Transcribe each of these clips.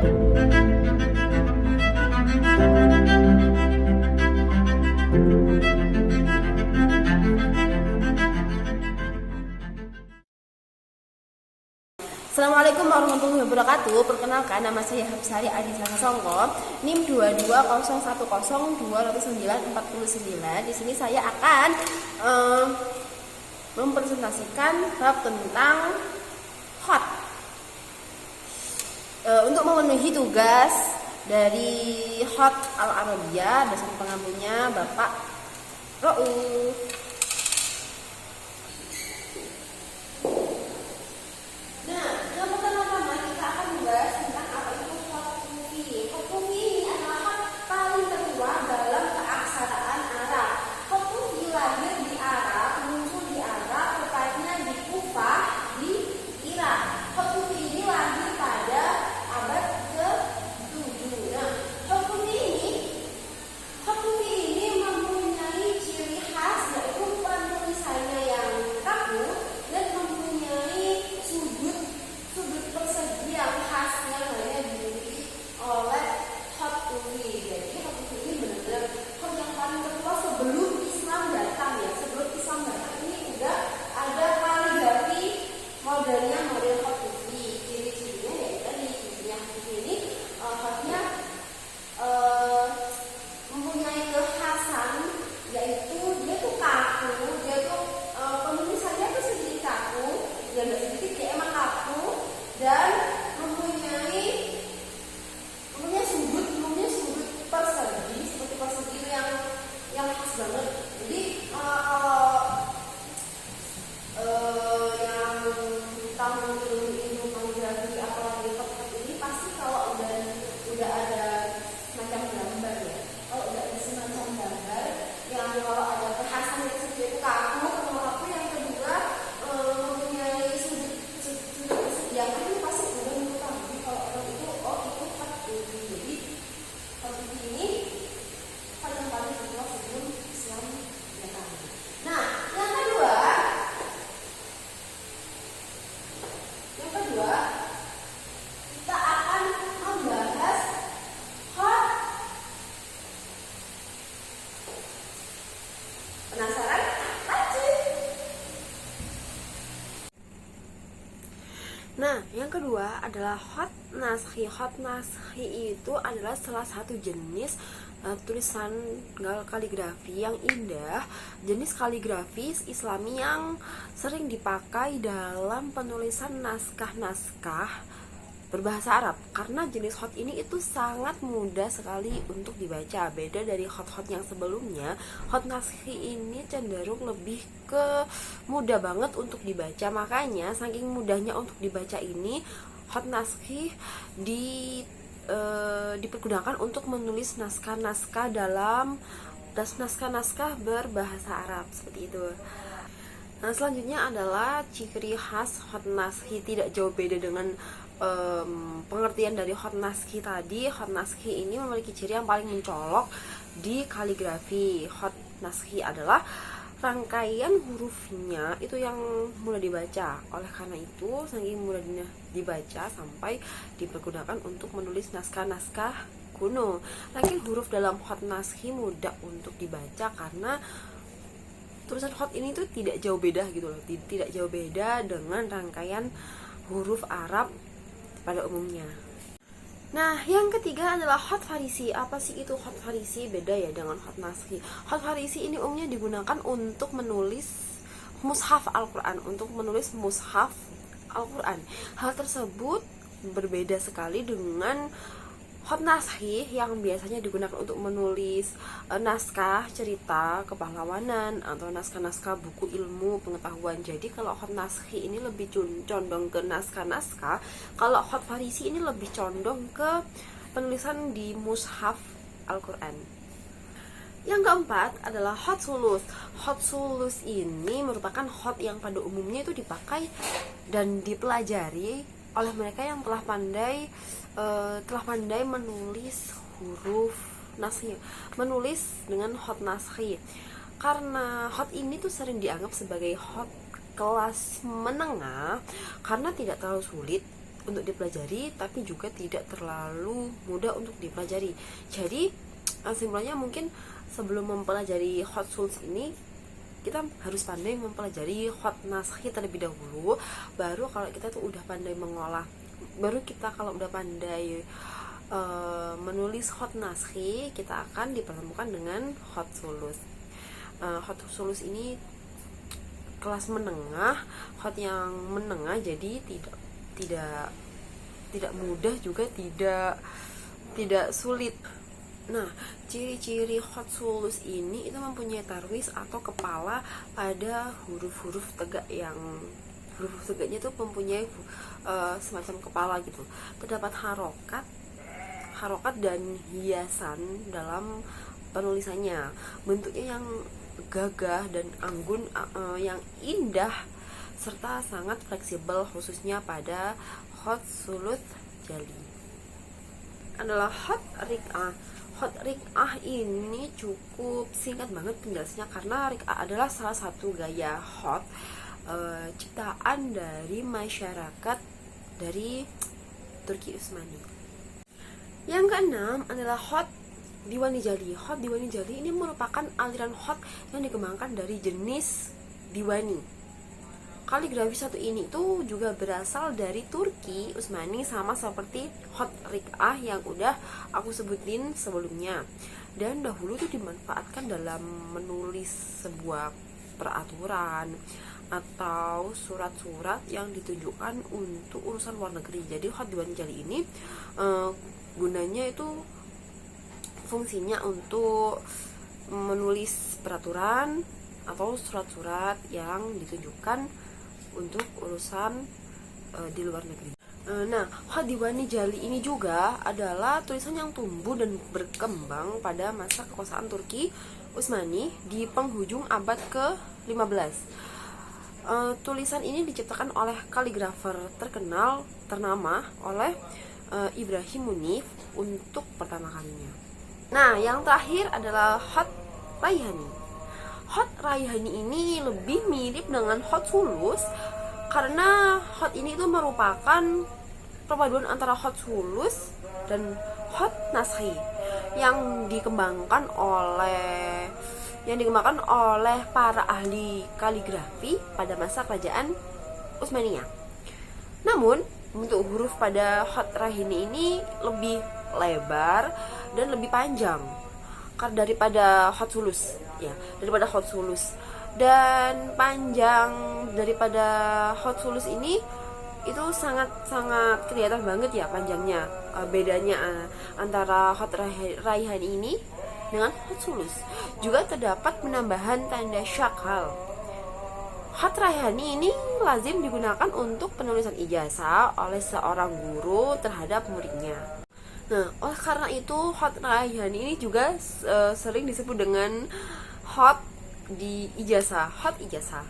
Assalamualaikum warahmatullahi wabarakatuh. Perkenalkan, nama saya Hapsari Adisana Songko, NIM 22010200949. Di sini saya akan mempresentasikan bab tentang hot. Untuk memenuhi tugas dari hot Al-Arabiyah, dosen pengambilnya Bapak Rauf. Dan mempunyai sudut persegi, seperti persegi yang khas banget. Jadi yang tahu ilmu kaligrafi apalagi hot ini pasti kalau udah ada semacam gambar ya. Kalau udah ada semacam gambar yang kalau ada kekhasan itu seperti itu kaku, yang kedua mempunyai sudut persegi yang ini pasti udah mengetahui kalau orang itu itu hot ini. Jadi hot ini paling dikenal sebelum Islam datang. Nah, yang kedua kita akan membahas hot. Penasaran? Lanjut. Nah, yang kedua adalah hot naskhi. Hot naskhi itu adalah salah satu jenis tulisan kaligrafi yang indah, jenis kaligrafi Islami yang sering dipakai dalam penulisan naskah-naskah berbahasa Arab. Karena jenis hot ini itu sangat mudah sekali untuk dibaca. Beda dari hot-hot yang sebelumnya, hot naskhi ini cenderung lebih ke mudah banget untuk dibaca. Makanya saking mudahnya untuk dibaca ini, hot naskhi dipergunakan untuk menulis naskah-naskah berbahasa Arab seperti itu. Nah, selanjutnya adalah ciri khas hot naskhi, tidak jauh beda dengan pengertian dari hot naskhi tadi. Hot naskhi ini memiliki ciri yang paling mencolok di kaligrafi. Hot naskhi adalah rangkaian hurufnya itu yang mudah dibaca. Oleh karena itu, saking mudah dibaca sampai dipergunakan untuk menulis naskah-naskah kuno. Rangkaian huruf dalam hot naskhi mudah untuk dibaca karena tulisan hot ini tuh tidak jauh beda gitu loh. Tidak jauh beda dengan rangkaian huruf Arab pada umumnya. Nah, yang ketiga adalah hot farisi. Apa sih itu hot farisi? Beda ya dengan hot naskhi. Hot farisi ini umumnya digunakan untuk menulis mushaf Al-Quran, Hal tersebut berbeda sekali dengan hot naskhi yang biasanya digunakan untuk menulis naskah cerita kepahlawanan atau naskah-naskah buku ilmu pengetahuan. Jadi kalau hot naskhi ini lebih condong ke naskah-naskah, kalau hot farisi ini lebih condong ke penulisan di mushaf Al-Quran. Yang keempat adalah hot sulus. Hot sulus ini merupakan hot yang pada umumnya itu dipakai dan dipelajari oleh mereka yang telah pandai menulis huruf naskhi, menulis dengan hot naskhi. Karena hot ini tuh sering dianggap sebagai hot kelas menengah karena tidak terlalu sulit untuk dipelajari tapi juga tidak terlalu mudah untuk dipelajari. Jadi simpulannya mungkin sebelum mempelajari hot sulus ini kita harus pandai mempelajari hot naskhi terlebih dahulu, baru kalau kita tuh udah pandai mengolah, baru kita kalau udah pandai menulis hot naskhi, kita akan dipertemukan dengan hot sulus. Hot sulus ini kelas menengah, hot yang menengah, jadi tidak mudah juga tidak sulit. Nah, ciri-ciri hot sulus ini itu mempunyai tarwis atau kepala pada huruf-huruf tegak, yang huruf tegaknya itu mempunyai semacam kepala gitu. Terdapat harokat dan hiasan dalam penulisannya. Bentuknya yang gagah dan anggun, yang indah serta sangat fleksibel, khususnya pada hot sulus jali. Adalah hot riq'ah. Hot riq'ah ini cukup singkat banget penjelasannya, karena riq'ah adalah salah satu gaya hot ciptaan dari masyarakat dari Turki Utsmani. Yang keenam adalah hot diwani jali. Hot diwani jali ini merupakan aliran hot yang dikembangkan dari jenis diwani. Kaligrafi satu ini tuh juga berasal dari Turki Utsmani, sama seperti hot riq'ah yang udah aku sebutin sebelumnya, dan dahulu tuh dimanfaatkan dalam menulis sebuah peraturan atau surat-surat yang ditujukan untuk urusan luar negeri. Jadi hot diwani jali ini gunanya itu, fungsinya untuk menulis peraturan atau surat-surat yang ditujukan untuk urusan di luar negeri. Nah, hot diwani jali ini juga adalah tulisan yang tumbuh dan berkembang pada masa kekuasaan Turki Utsmani di penghujung abad ke-15. Tulisan ini diciptakan oleh kaligrafer ternama oleh Ibrahim Munif untuk pertama kalinya. Nah, yang terakhir adalah hot raihani. Hot raihani ini lebih mirip dengan hot sulus, karena hot ini itu merupakan perpaduan antara hot sulus dan hot naskhi yang dikembangkan oleh para ahli kaligrafi pada masa kerajaan Utsmaniyah. Namun bentuk huruf pada hot raihani ini lebih lebar dan lebih panjang daripada hot sulus, dan panjang daripada hot sulus ini itu sangat kelihatan banget ya panjangnya. Bedanya antara hot raihani ini dengan hot sulus. Juga terdapat penambahan tanda syakal. Hot raihani ini lazim digunakan untuk penulisan ijazah oleh seorang guru terhadap muridnya. Nah, oleh karena itu hot raihani ini juga sering disebut dengan hot di ijazah, hot ijazah.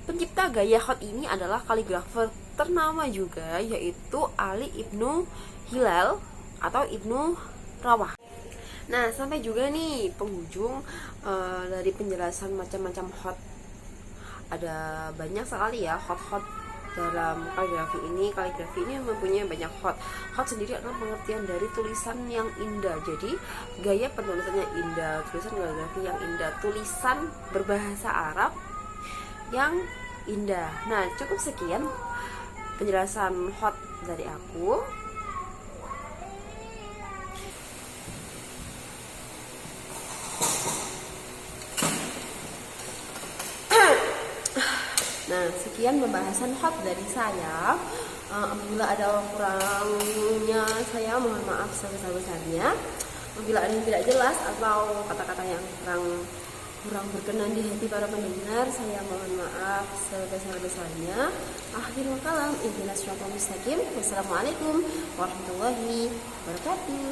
Pencipta gaya hot ini adalah kaligrafer ternama juga, yaitu Ali Ibnu Hilal atau Ibnu Rawah. Nah, sampai juga nih penghujung dari penjelasan macam-macam hot. Ada banyak sekali ya hot dalam kaligrafi ini. Kaligrafi ini mempunyai banyak hot. Hot sendiri adalah pengertian dari tulisan yang indah. Jadi gaya penulisannya indah, tulisan kaligrafi yang indah, tulisan berbahasa Arab yang indah. Nah, cukup sekian penjelasan hot dari aku. Nah, sekian pembahasan hot dari saya. Apabila ada kurangnya, saya mohon maaf sebesar-besarnya. Apabila ada yang tidak jelas atau kata-kata yang kurang berkenan di hati para pendengar, saya mohon maaf sebesar-besarnya. Akhirul kalam, ihdinas siratal mustaqim. Wassalamualaikum warahmatullahi wabarakatuh.